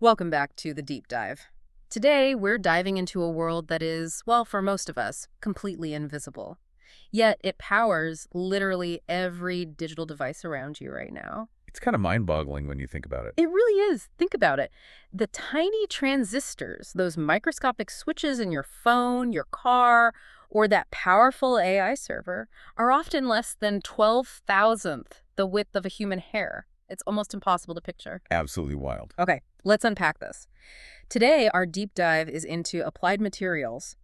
Welcome back to the deep dive. Today, we're diving into a world that is, well, for most of us, completely invisible. Yet it powers literally every digital device around you right now. It's kind of mind-boggling when you think about it. It really is. Think about it. The tiny transistors, those microscopic switches in your phone, your car, or that powerful AI server, are often less than 12,000th the width of a human hair. It's almost impossible to picture. Absolutely wild. Okay, let's unpack this. Today, our deep dive is into Applied Materials,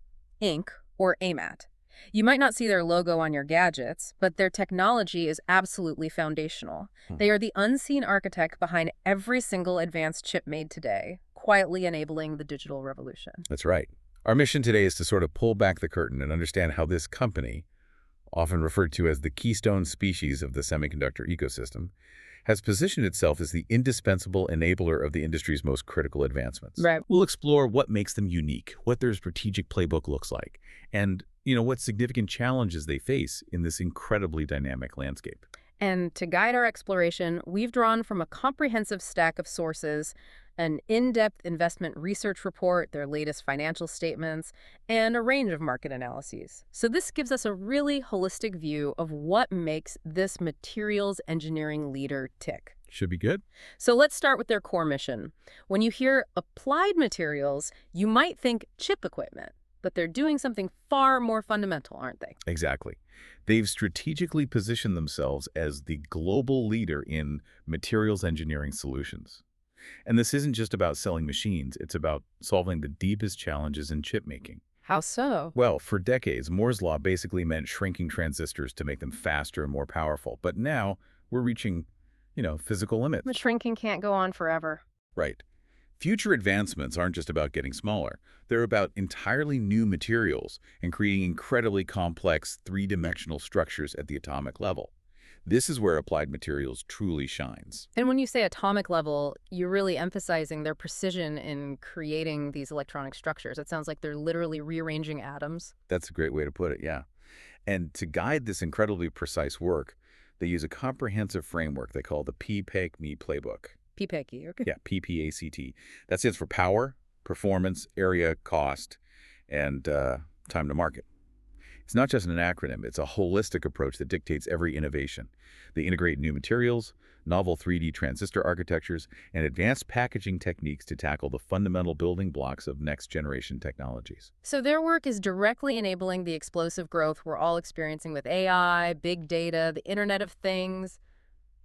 Inc., or AMAT. You might not see their logo on your gadgets, but their technology is absolutely foundational. They are the unseen architect behind every single advanced chip made today, quietly enabling the digital revolution. That's right. Our mission today is to sort of pull back the curtain and understand how this company, often referred to as the keystone species of the semiconductor ecosystem, has positioned itself as the indispensable enabler of the industry's most critical advancements. Right. We'll explore what makes them unique, what their strategic playbook looks like, and, what significant challenges they face in this incredibly dynamic landscape. And to guide our exploration, we've drawn from a comprehensive stack of sources, an in-depth investment research report, their latest financial statements, and a range of market analyses. So this gives us a really holistic view of what makes this materials engineering leader tick. Should be good? So let's start with their core mission. When you hear Applied Materials, you might think chip equipment, but they're doing something far more fundamental, aren't they? Exactly. They've strategically positioned themselves as the global leader in materials engineering solutions. And this isn't just about selling machines, it's about solving the deepest challenges in chip making. How so? Well, for decades, Moore's law basically meant shrinking transistors to make them faster and more powerful. But now we're reaching, physical limits. The shrinking can't go on forever. Right. Future advancements aren't just about getting smaller. They're about entirely new materials and creating incredibly complex three-dimensional structures at the atomic level. This is where Applied Materials truly shines. And when you say atomic level, you're really emphasizing their precision in creating these electronic structures. It sounds like they're literally rearranging atoms. That's a great way to put it, yeah. And to guide this incredibly precise work, they use a comprehensive framework they call the PPACT playbook. PPACT, okay. Yeah, PPACT. That stands for power, performance, area, cost, and time to market. It's not just an acronym, it's a holistic approach that dictates every innovation. They integrate new materials, novel 3D transistor architectures, and advanced packaging techniques to tackle the fundamental building blocks of next-generation technologies. So their work is directly enabling the explosive growth we're all experiencing with AI, big data, the Internet of Things,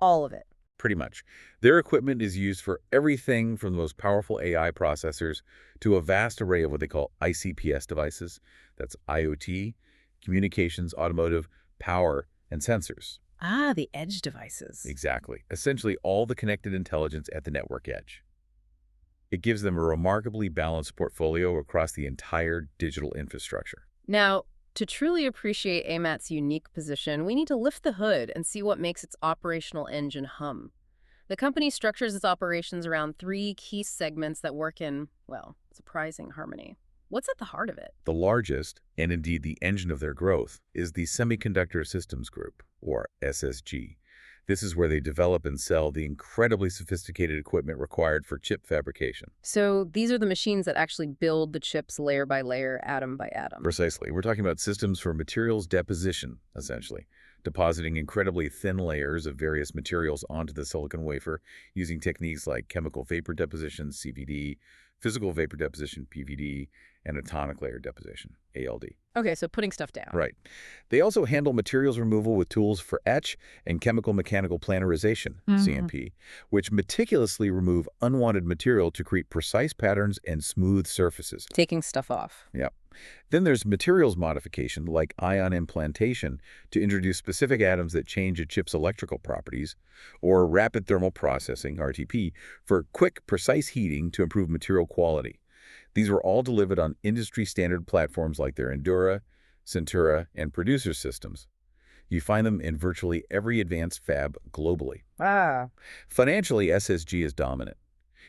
all of it. Pretty much. Their equipment is used for everything from the most powerful AI processors to a vast array of what they call ICPS devices. That's IoT, communications, automotive, power, and sensors. Ah, the edge devices. Exactly. Essentially all the connected intelligence at the network edge. It gives them a remarkably balanced portfolio across the entire digital infrastructure. Now, to truly appreciate AMAT's unique position, we need to lift the hood and see what makes its operational engine hum. The company structures its operations around three key segments that work in, well, surprising harmony. What's at the heart of it? The largest, and indeed the engine of their growth, is the Semiconductor Systems Group, or SSG. This is where they develop and sell the incredibly sophisticated equipment required for chip fabrication. So these are the machines that actually build the chips layer by layer, atom by atom. Precisely. We're talking about systems for materials deposition, essentially, depositing incredibly thin layers of various materials onto the silicon wafer using techniques like chemical vapor deposition, CVD, physical vapor deposition, PVD, and atomic layer deposition, ALD. Okay, so putting stuff down. Right. They also handle materials removal with tools for etch and chemical mechanical planarization, CMP, which meticulously remove unwanted material to create precise patterns and smooth surfaces. Taking stuff off. Yeah. Then there's materials modification, like ion implantation, to introduce specific atoms that change a chip's electrical properties, or rapid thermal processing, RTP, for quick, precise heating to improve material quality. These were all delivered on industry-standard platforms like their Endura, Centura, and Producer systems. You find them in virtually every advanced fab globally. Financially, SSG is dominant.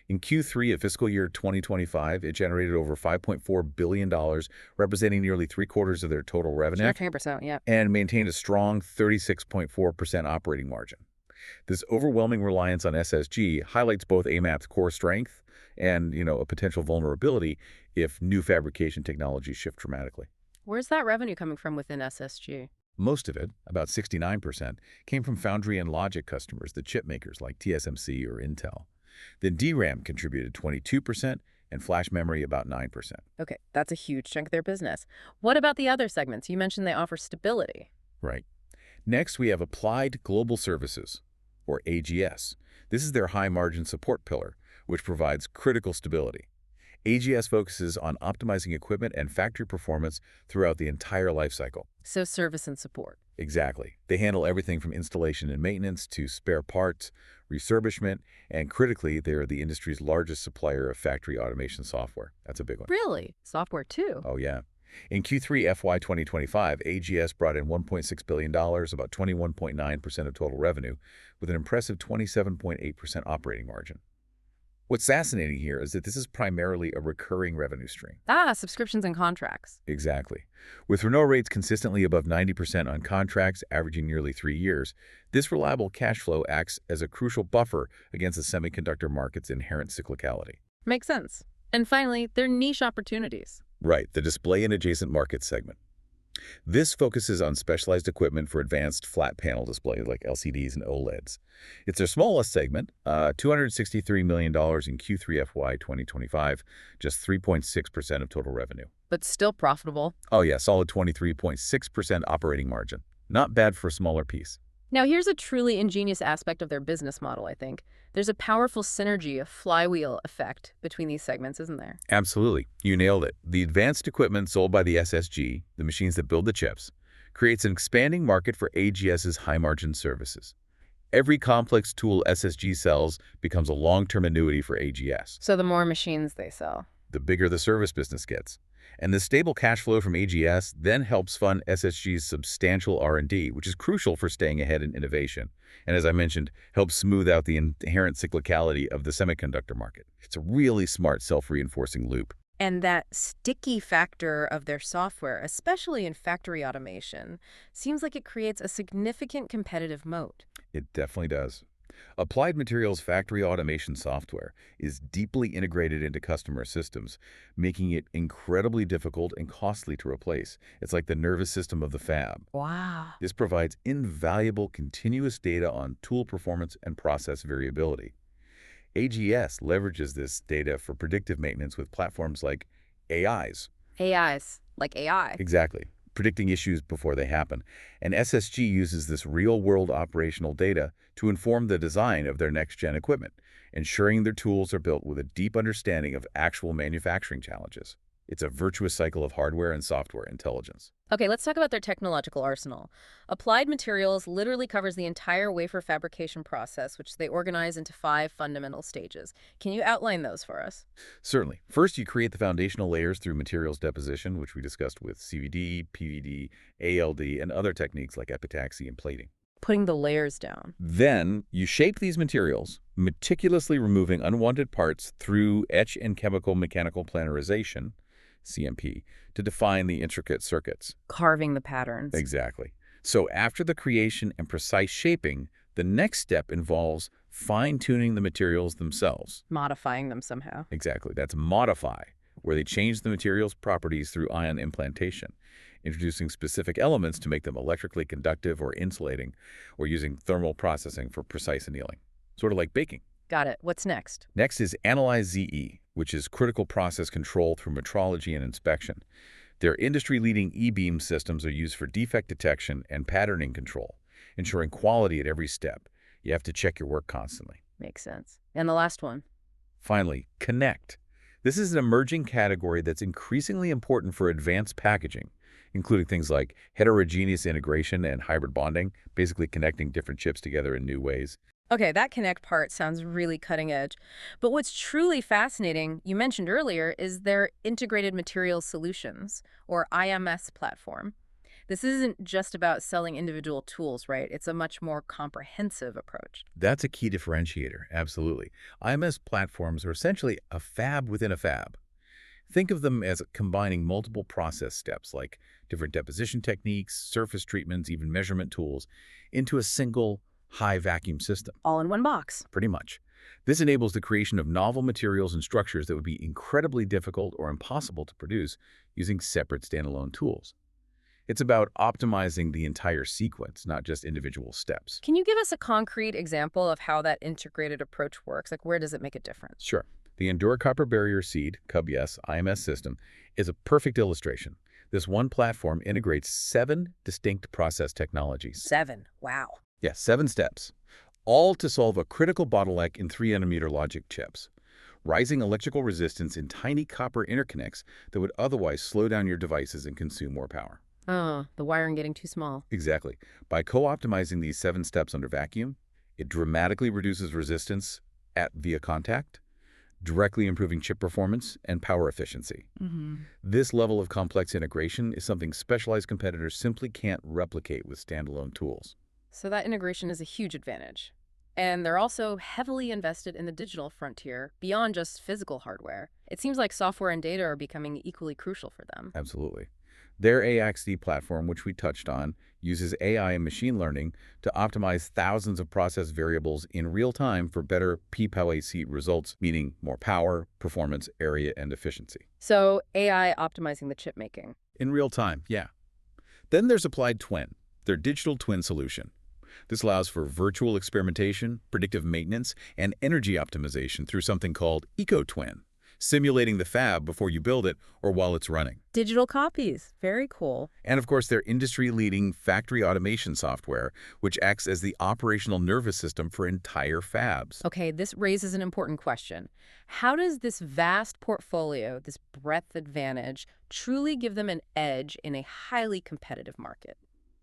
In Q3 of fiscal year 2025, it generated over $5.4 billion, representing nearly three-quarters of their total revenue, 10%, yeah. and maintained a strong 36.4% operating margin. This overwhelming reliance on SSG highlights both AMAT's core strength and, a potential vulnerability if new fabrication technologies shift dramatically. Where's that revenue coming from within SSG? Most of it, about 69%, came from foundry and logic customers, the chip makers like TSMC or Intel. Then DRAM contributed 22% and flash memory about 9%. Okay, that's a huge chunk of their business. What about the other segments? You mentioned they offer stability. Right. Next, we have Applied Global Services, or AGS. This is their high-margin support pillar, which provides critical stability. AGS focuses on optimizing equipment and factory performance throughout the entire life cycle. So service and support. Exactly. They handle everything from installation and maintenance to spare parts, refurbishment, and critically, they're the industry's largest supplier of factory automation software. That's a big one. Really? Software too? Oh, yeah. In Q3 FY 2025, AGS brought in $1.6 billion, about 21.9% of total revenue, with an impressive 27.8% operating margin. What's fascinating here is that this is primarily a recurring revenue stream. Subscriptions and contracts. Exactly. With renewal rates consistently above 90% on contracts averaging nearly 3 years, this reliable cash flow acts as a crucial buffer against the semiconductor market's inherent cyclicality. Makes sense. And finally, they're niche opportunities. Right, the display and adjacent market segment. This focuses on specialized equipment for advanced flat panel displays like LCDs and OLEDs. It's their smallest segment, $263 million in Q3 FY 2025, just 3.6% of total revenue. But still profitable. Oh yeah, solid 23.6% operating margin. Not bad for a smaller piece. Now, here's a truly ingenious aspect of their business model, I think. There's a powerful synergy, a flywheel effect between these segments, isn't there? Absolutely. You nailed it. The advanced equipment sold by the SSG, the machines that build the chips, creates an expanding market for AGS's high-margin services. Every complex tool SSG sells becomes a long-term annuity for AGS. So the more machines they sell. The bigger the service business gets. And the stable cash flow from AGS then helps fund SSG's substantial R&D, which is crucial for staying ahead in innovation. And as I mentioned, helps smooth out the inherent cyclicality of the semiconductor market. It's a really smart self-reinforcing loop. And that sticky factor of their software, especially in factory automation, seems like it creates a significant competitive moat. It definitely does. Applied Materials factory automation software is deeply integrated into customer systems, making it incredibly difficult and costly to replace. It's like the nervous system of the fab. Wow. This provides invaluable continuous data on tool performance and process variability. AGS leverages this data for predictive maintenance with platforms like AIs. AIs, like AI. Exactly. Predicting issues before they happen. And SSG uses this real-world operational data to inform the design of their next-gen equipment, ensuring their tools are built with a deep understanding of actual manufacturing challenges. It's a virtuous cycle of hardware and software intelligence. Okay, let's talk about their technological arsenal. Applied Materials literally covers the entire wafer fabrication process, which they organize into 5 fundamental stages. Can you outline those for us? Certainly. First, you create the foundational layers through materials deposition, which we discussed with CVD, PVD, ALD, and other techniques like epitaxy and plating. Putting the layers down. Then, you shape these materials, meticulously removing unwanted parts through etch and chemical mechanical planarization, CMP, to define the intricate circuits. Carving the patterns. Exactly. So after the creation and precise shaping, the next step involves fine-tuning the materials themselves. Modifying them somehow. Exactly. That's modify, where they change the material's properties through ion implantation, introducing specific elements to make them electrically conductive or insulating, or using thermal processing for precise annealing. Sort of like baking. Got it. What's next? Next is Analyze ZE, which is critical process control through metrology and inspection. Their industry-leading E-beam systems are used for defect detection and patterning control, ensuring quality at every step. You have to check your work constantly. Makes sense. And the last one? Finally, Connect. This is an emerging category that's increasingly important for advanced packaging, including things like heterogeneous integration and hybrid bonding, basically connecting different chips together in new ways. Okay, that Connect part sounds really cutting edge. But what's truly fascinating, you mentioned earlier, is their Integrated Materials Solutions, or IMS platform. This isn't just about selling individual tools, right? It's a much more comprehensive approach. That's a key differentiator, absolutely. IMS platforms are essentially a fab within a fab. Think of them as combining multiple process steps like different deposition techniques, surface treatments, even measurement tools, into a single, high vacuum system. All in one box. Pretty much. This enables the creation of novel materials and structures that would be incredibly difficult or impossible to produce using separate standalone tools. It's about optimizing the entire sequence, not just individual steps. Can you give us a concrete example of how that integrated approach works? Like, where does it make a difference? Sure. The Endura Copper Barrier Seed, CUBS, IMS system is a perfect illustration. This one platform integrates 7 distinct process technologies. 7. Wow. Yes, 7 steps, all to solve a critical bottleneck in 3-nanometer logic chips. Rising electrical resistance in tiny copper interconnects that would otherwise slow down your devices and consume more power. Oh, the wiring getting too small. Exactly. By co-optimizing these 7 steps under vacuum, it dramatically reduces resistance via contact, directly improving chip performance and power efficiency. This level of complex integration is something specialized competitors simply can't replicate with standalone tools. So that integration is a huge advantage. And they're also heavily invested in the digital frontier beyond just physical hardware. It seems like software and data are becoming equally crucial for them. Absolutely. Their AXD platform, which we touched on, uses AI and machine learning to optimize thousands of process variables in real time for better PPAC results, meaning more power, performance, area, and efficiency. So AI optimizing the chip making. In real time, yeah. Then there's Applied Twin, their digital twin solution. This allows for virtual experimentation, predictive maintenance, and energy optimization through something called EcoTwin, simulating the fab before you build it or while it's running. Digital copies. Very cool. And of course, their industry-leading factory automation software, which acts as the operational nervous system for entire fabs. Okay, this raises an important question. How does this vast portfolio, this breadth advantage, truly give them an edge in a highly competitive market?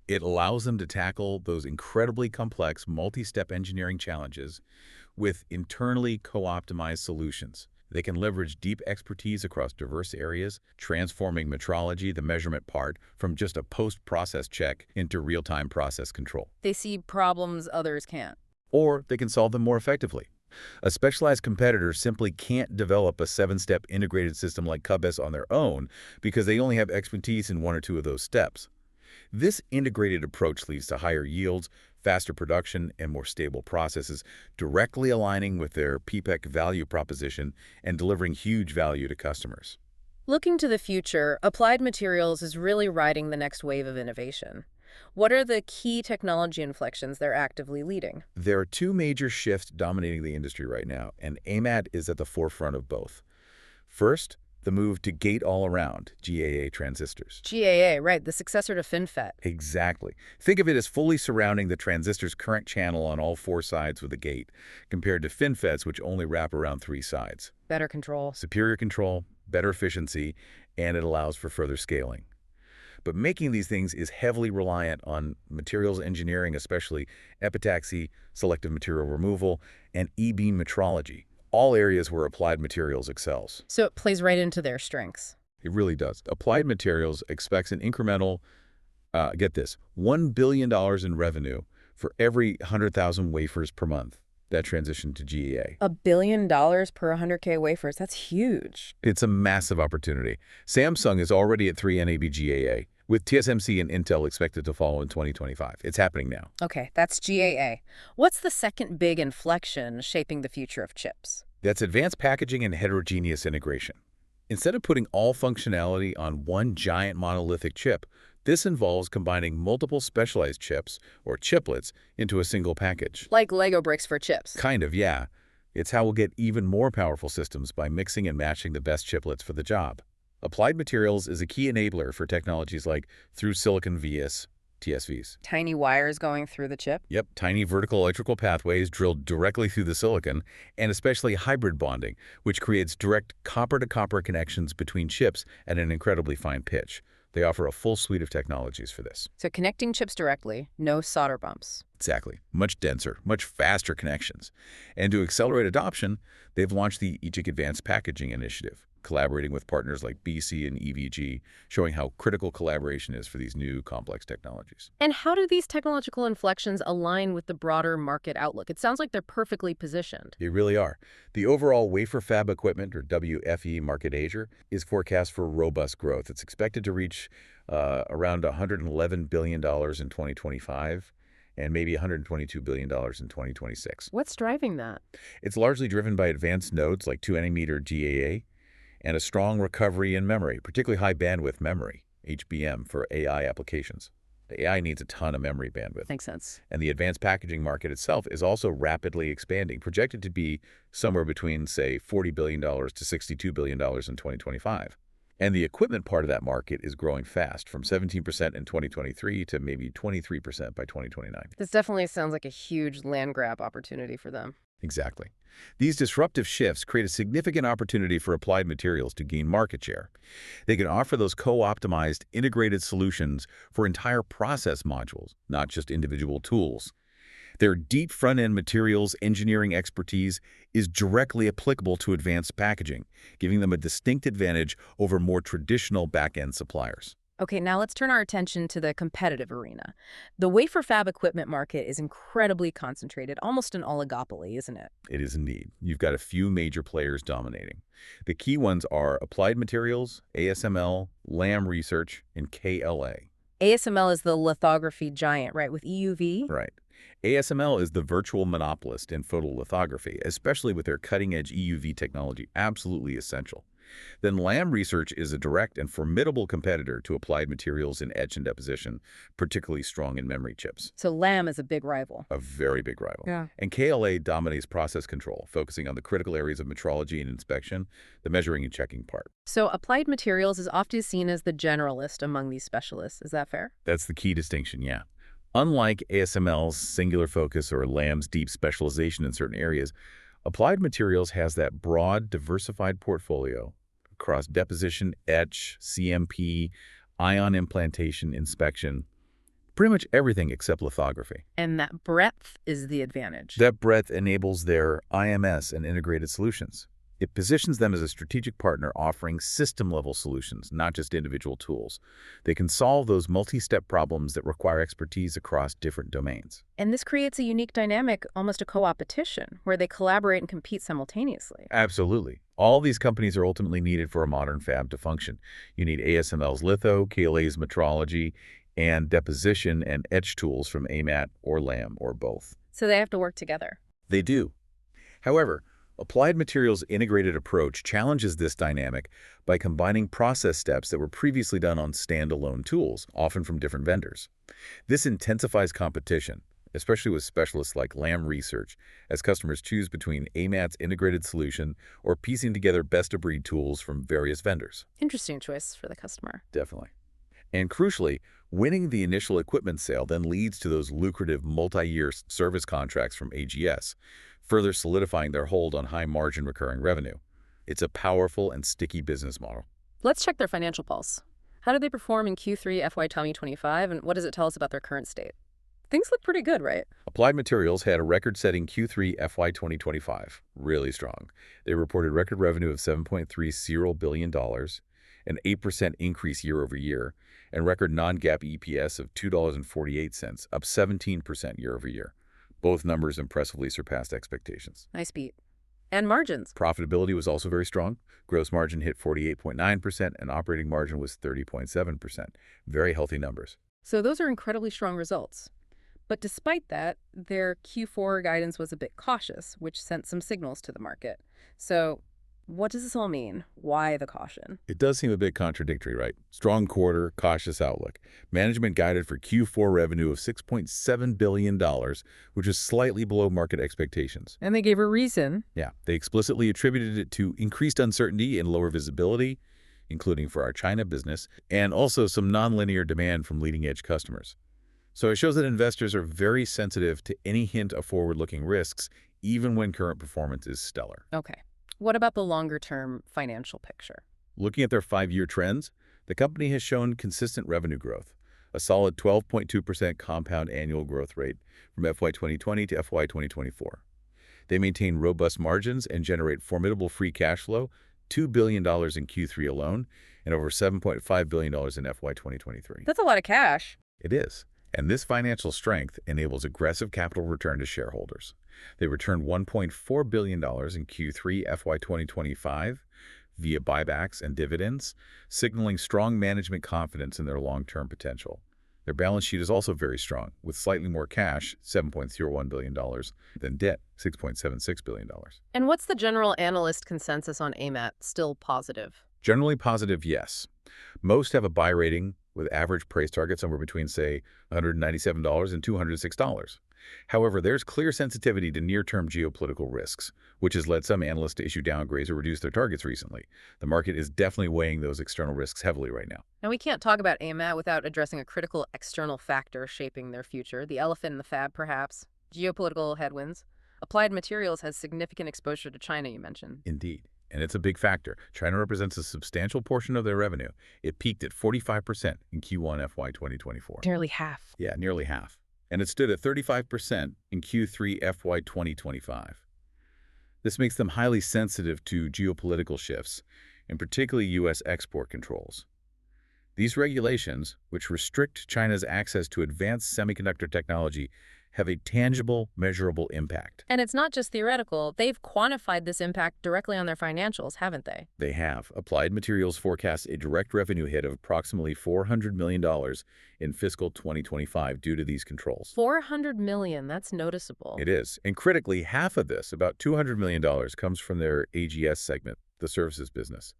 It allows them to tackle those incredibly complex multi-step engineering challenges with internally co-optimized solutions. They can leverage deep expertise across diverse areas, transforming metrology, the measurement part, from just a post-process check into real-time process control. They see problems others can't. Or they can solve them more effectively. A specialized competitor simply can't develop a 7-step integrated system like CUBS on their own because they only have expertise in 1 or 2 of those steps. This integrated approach leads to higher yields, faster production, and more stable processes, directly aligning with their PPAC value proposition and delivering huge value to customers. Looking to the future, Applied Materials is really riding the next wave of innovation. What are the key technology inflections they're actively leading? There are 2 major shifts dominating the industry right now, and AMAT is at the forefront of both. First, the move to gate-all-around, GAA transistors. GAA, right, the successor to FinFET. Exactly. Think of it as fully surrounding the transistor's current channel on all 4 sides with a gate, compared to FinFETs, which only wrap around 3 sides. Better control. Superior control, better efficiency, and it allows for further scaling. But making these things is heavily reliant on materials engineering, especially epitaxy, selective material removal, and E-beam metrology, all areas where Applied Materials excels. So it plays right into their strengths. It really does. Applied Materials expects an incremental, get this, $1 billion in revenue for every 100,000 wafers per month that transition to GAA. $1 billion per 100K wafers, that's huge. It's a massive opportunity. Samsung is already at 3 NAB GAA, with TSMC and Intel expected to follow in 2025. It's happening now. Okay, that's GAA. What's the second big inflection shaping the future of chips? That's advanced packaging and heterogeneous integration. Instead of putting all functionality on one giant monolithic chip, this involves combining multiple specialized chips, or chiplets, into a single package. Like Lego bricks for chips. Kind of, yeah. It's how we'll get even more powerful systems by mixing and matching the best chiplets for the job. Applied Materials is a key enabler for technologies like through-silicon vias, TSVs. Tiny wires going through the chip? Yep, tiny vertical electrical pathways drilled directly through the silicon, and especially hybrid bonding, which creates direct copper-to-copper connections between chips at an incredibly fine pitch. They offer a full suite of technologies for this. So connecting chips directly, no solder bumps. Exactly. Much denser, much faster connections. And to accelerate adoption, they've launched the ECHIC Advanced Packaging Initiative, collaborating with partners like BC and EVG, showing how critical collaboration is for these new complex technologies. And how do these technological inflections align with the broader market outlook? It sounds like they're perfectly positioned. They really are. The overall wafer fab equipment, or WFE market Asia, is forecast for robust growth. It's expected to reach around $111 billion in 2025. and maybe $122 billion in 2026. What's driving that? It's largely driven by advanced nodes like 2-nanometer GAA and a strong recovery in memory, particularly high bandwidth memory, HBM, for AI applications. The AI needs a ton of memory bandwidth. Makes sense. And the advanced packaging market itself is also rapidly expanding, projected to be somewhere between, say, $40 billion to $62 billion in 2025. And the equipment part of that market is growing fast, from 17% in 2023 to maybe 23% by 2029. This definitely sounds like a huge land grab opportunity for them. Exactly. These disruptive shifts create a significant opportunity for Applied Materials to gain market share. They can offer those co-optimized, integrated solutions for entire process modules, not just individual tools. Their deep front-end materials engineering expertise is directly applicable to advanced packaging, giving them a distinct advantage over more traditional back-end suppliers. Okay, now let's turn our attention to the competitive arena. The wafer fab equipment market is incredibly concentrated, almost an oligopoly, isn't it? It is indeed. You've got a few major players dominating. The key ones are Applied Materials, ASML, Lam Research, and KLA. ASML is the lithography giant, right, with EUV? Right. ASML is the virtual monopolist in photolithography, especially with their cutting-edge EUV technology, absolutely essential. Then Lam Research is a direct and formidable competitor to Applied Materials in etch and deposition, particularly strong in memory chips. So Lam is a big rival. A very big rival. Yeah. And KLA dominates process control, focusing on the critical areas of metrology and inspection, the measuring and checking part. So Applied Materials is often seen as the generalist among these specialists. Is that fair? That's the key distinction, yeah. Unlike ASML's singular focus or Lam's deep specialization in certain areas, Applied Materials has that broad, diversified portfolio across deposition, etch, CMP, ion implantation, inspection, pretty much everything except lithography. And that breadth is the advantage. That breadth enables their IMS and integrated solutions. It positions them as a strategic partner offering system-level solutions, not just individual tools. They can solve those multi-step problems that require expertise across different domains. And this creates a unique dynamic, almost a co-opetition, where they collaborate and compete simultaneously. Absolutely. All these companies are ultimately needed for a modern fab to function. You need ASML's litho, KLA's metrology, and deposition and etch tools from AMAT or Lam or both. So they have to work together. They do. However, Applied Materials' integrated approach challenges this dynamic by combining process steps that were previously done on standalone tools, often from different vendors. This intensifies competition, especially with specialists like Lam Research, as customers choose between AMAT's integrated solution or piecing together best-of-breed tools from various vendors. Interesting choice for the customer. Definitely. And crucially, winning the initial equipment sale then leads to those lucrative multi-year service contracts from AGS, further solidifying their hold on high-margin recurring revenue. It's a powerful and sticky business model. Let's check their financial pulse. How did they perform in Q3 FY 2025, and what does it tell us about their current state? Things look pretty good, right? Applied Materials had a record-setting Q3 FY 2025, really strong. They reported record revenue of $7.30 billion, an 8% increase year over year, and record non-GAAP EPS of $2.48, up 17% year over year. Both numbers impressively surpassed expectations. Nice beat. And margins. Profitability was also very strong. Gross margin hit 48.9% and operating margin was 30.7%. Very healthy numbers. So those are incredibly strong results. But despite that, their Q4 guidance was a bit cautious, which sent some signals to the market. So what does this all mean? Why the caution? It does seem a bit contradictory, right? Strong quarter, cautious outlook. Management guided for Q4 revenue of $6.7 billion, which is slightly below market expectations. And they gave a reason. Yeah, they explicitly attributed it to increased uncertainty and lower visibility, including for our China business, and also some nonlinear demand from leading-edge customers. So it shows that investors are very sensitive to any hint of forward-looking risks, even when current performance is stellar. Okay. What about the longer-term financial picture? Looking at their 5-year trends, the company has shown consistent revenue growth, a solid 12.2% compound annual growth rate from FY 2020 to FY 2024. They maintain robust margins and generate formidable free cash flow, $2 billion in Q3 alone, and over $7.5 billion in FY 2023. That's a lot of cash. It is. And this financial strength enables aggressive capital return to shareholders. They returned $1.4 billion in Q3 FY 2025 via buybacks and dividends, signaling strong management confidence in their long-term potential. Their balance sheet is also very strong, with slightly more cash, $7.01 billion, than debt, $6.76 billion. And what's the general analyst consensus on AMAT? Still positive? Generally positive, yes. Most have a buy rating with average price target somewhere between, say, $197 and $206. However, there's clear sensitivity to near-term geopolitical risks, which has led some analysts to issue downgrades or reduce their targets recently. The market is definitely weighing those external risks heavily right now. Now, we can't talk about AMAT without addressing a critical external factor shaping their future, the elephant in the fab, perhaps. Geopolitical headwinds. Applied Materials has significant exposure to China, you mentioned. Indeed. And it's a big factor. China represents a substantial portion of their revenue. It peaked at 45% in Q1 FY 2024. Nearly half. Yeah, nearly half. And it stood at 35% in Q3 FY 2025. This makes them highly sensitive to geopolitical shifts, and particularly U.S. export controls. These regulations, which restrict China's access to advanced semiconductor technology, have a tangible, measurable impact. And it's not just theoretical. They've quantified this impact directly on their financials, haven't they? They have. Applied Materials forecasts a direct revenue hit of approximately $400 million in fiscal 2025 due to these controls. $400 million, that's noticeable. It is. And critically, half of this, about $200 million, comes from their AGS segment, the services business.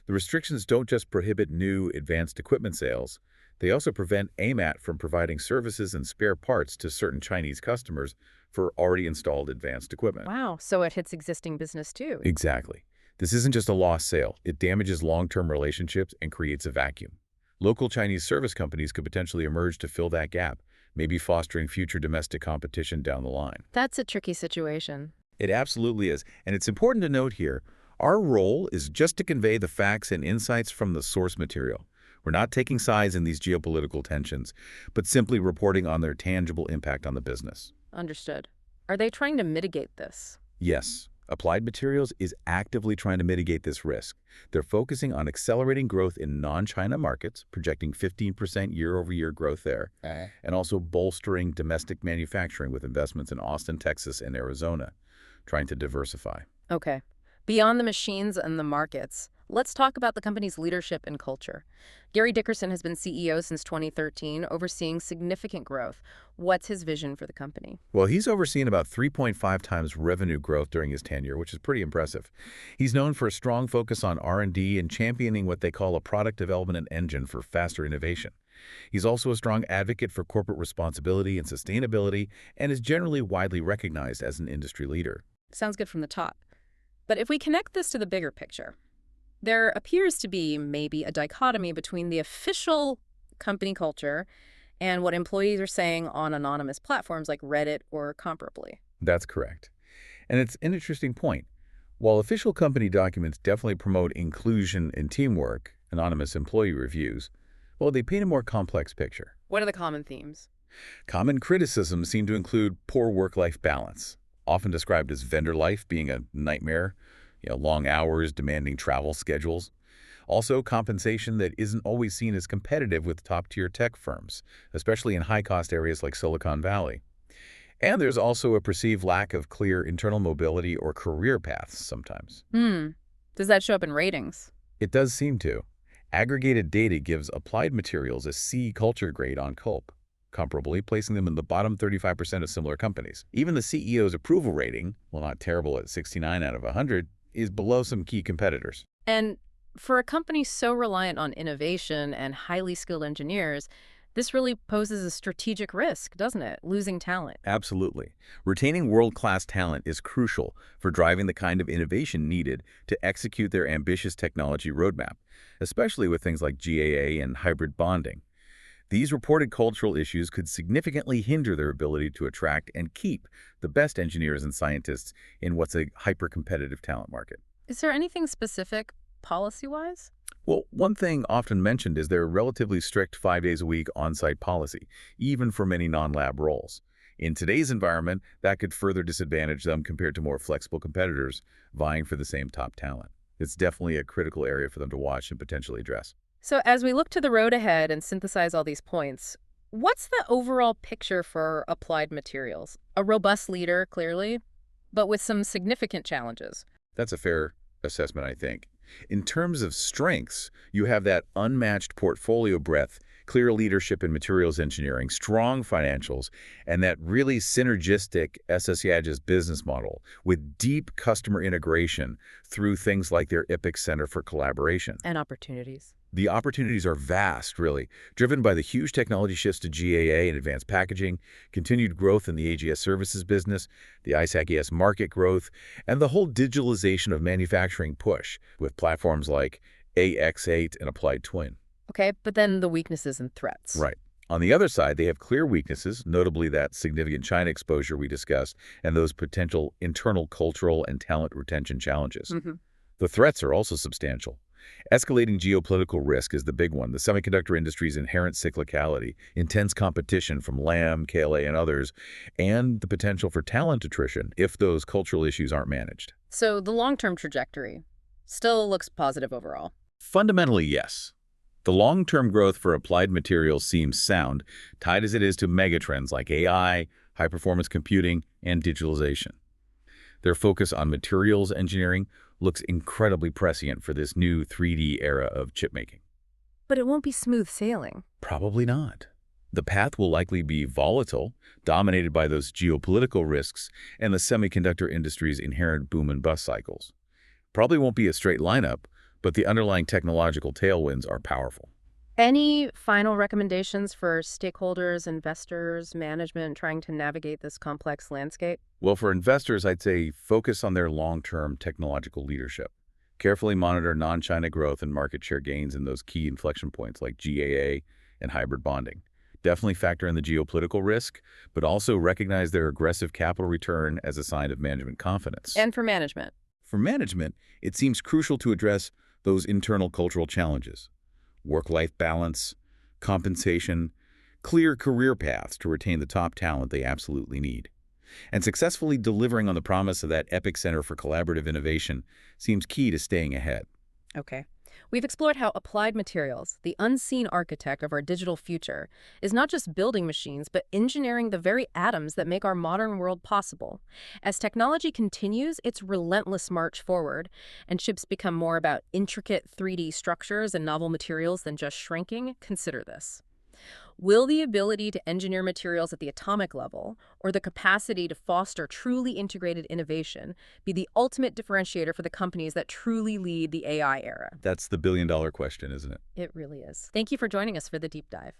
The restrictions don't just prohibit new, advanced equipment sales. They also prevent AMAT from providing services and spare parts to certain Chinese customers for already installed advanced equipment. Wow, so it hits existing business too. Exactly. This isn't just a lost sale. It damages long-term relationships and creates a vacuum. Local Chinese service companies could potentially emerge to fill that gap, maybe fostering future domestic competition down the line. That's a tricky situation. It absolutely is. And it's important to note here, our role is just to convey the facts and insights from the source material. We're not taking sides in these geopolitical tensions, but simply reporting on their tangible impact on the business. Understood. Are they trying to mitigate this? Yes, Applied Materials is actively trying to mitigate this risk. They're focusing on accelerating growth in non-China markets, projecting 15% year-over-year growth there, and also bolstering domestic manufacturing with investments in Austin, Texas, and Arizona, trying to diversify. Okay. Beyond the machines and the markets, let's talk about the company's leadership and culture. Gary Dickerson has been CEO since 2013, overseeing significant growth. What's his vision for the company? Well, he's overseen about 3.5 times revenue growth during his tenure, which is pretty impressive. He's known for a strong focus on R&D and championing what they call a product development engine for faster innovation. He's also a strong advocate for corporate responsibility and sustainability and is generally widely recognized as an industry leader. Sounds good from the top. But if we connect this to the bigger picture, there appears to be maybe a dichotomy between the official company culture and what employees are saying on anonymous platforms like Reddit or comparably. That's correct. And it's an interesting point. While official company documents definitely promote inclusion and teamwork, anonymous employee reviews, well, they paint a more complex picture. What are the common themes? Common criticisms seem to include poor work-life balance, often described as vendor life being a nightmare, long hours, demanding travel schedules. Also, compensation that isn't always seen as competitive with top-tier tech firms, especially in high-cost areas like Silicon Valley. And there's also a perceived lack of clear internal mobility or career paths sometimes. Does that show up in ratings? It does seem to. Aggregated data gives Applied Materials a C culture grade on Culp, comparably placing them in the bottom 35% of similar companies. Even the CEO's approval rating, while not terrible at 69 out of 100, is below some key competitors. And for a company so reliant on innovation and highly skilled engineers, this really poses a strategic risk, doesn't it? Losing talent. Absolutely. Retaining world-class talent is crucial for driving the kind of innovation needed to execute their ambitious technology roadmap, especially with things like GAA and hybrid bonding. These reported cultural issues could significantly hinder their ability to attract and keep the best engineers and scientists in what's a hyper-competitive talent market. Is there anything specific policy-wise? Well, one thing often mentioned is their relatively strict 5 days a week on-site policy, even for many non-lab roles. In today's environment, that could further disadvantage them compared to more flexible competitors vying for the same top talent. It's definitely a critical area for them to watch and potentially address. So as we look to the road ahead and synthesize all these points, what's the overall picture for Applied Materials? A robust leader, clearly, but with some significant challenges. That's a fair assessment, I think. In terms of strengths, you have that unmatched portfolio breadth, clear leadership in materials engineering, strong financials, and that really synergistic SSIAG's business model with deep customer integration through things like their IPIC Center for Collaboration. And opportunities. The opportunities are vast, really, driven by the huge technology shifts to GAA and advanced packaging, continued growth in the AGS services business, the ISAC-ES market growth, and the whole digitalization of manufacturing push with platforms like AX8 and Applied Twin. Okay, but then the weaknesses and threats. Right. On the other side, they have clear weaknesses, notably that significant China exposure we discussed and those potential internal cultural and talent retention challenges. The threats are also substantial. Escalating geopolitical risk is the big one. The semiconductor industry's inherent cyclicality, intense competition from Lam, KLA, and others, and the potential for talent attrition if those cultural issues aren't managed. So the long-term trajectory still looks positive overall. Fundamentally, yes. The long-term growth for Applied Materials seems sound, tied as it is to megatrends like AI, high-performance computing, and digitalization. Their focus on materials engineering looks incredibly prescient for this new 3D era of chipmaking. But it won't be smooth sailing. Probably not. The path will likely be volatile, dominated by those geopolitical risks and the semiconductor industry's inherent boom and bust cycles. Probably won't be a straight lineup, but the underlying technological tailwinds are powerful. Any final recommendations for stakeholders, investors, management trying to navigate this complex landscape? Well, for investors, I'd say focus on their long-term technological leadership. Carefully monitor non-China growth and market share gains in those key inflection points like GAA and hybrid bonding. Definitely factor in the geopolitical risk, but also recognize their aggressive capital return as a sign of management confidence. And for management? For management, it seems crucial to address those internal cultural challenges. Work-life balance, compensation, clear career paths to retain the top talent they absolutely need. And successfully delivering on the promise of that EPIC Center for Collaborative Innovation seems key to staying ahead. Okay. We've explored how Applied Materials, the unseen architect of our digital future, is not just building machines, but engineering the very atoms that make our modern world possible. As technology continues its relentless march forward, and chips become more about intricate 3D structures and novel materials than just shrinking, consider this. Will the ability to engineer materials at the atomic level, or the capacity to foster truly integrated innovation, be the ultimate differentiator for the companies that truly lead the AI era? That's the billion-dollar question, isn't it? It really is. Thank you for joining us for the deep dive.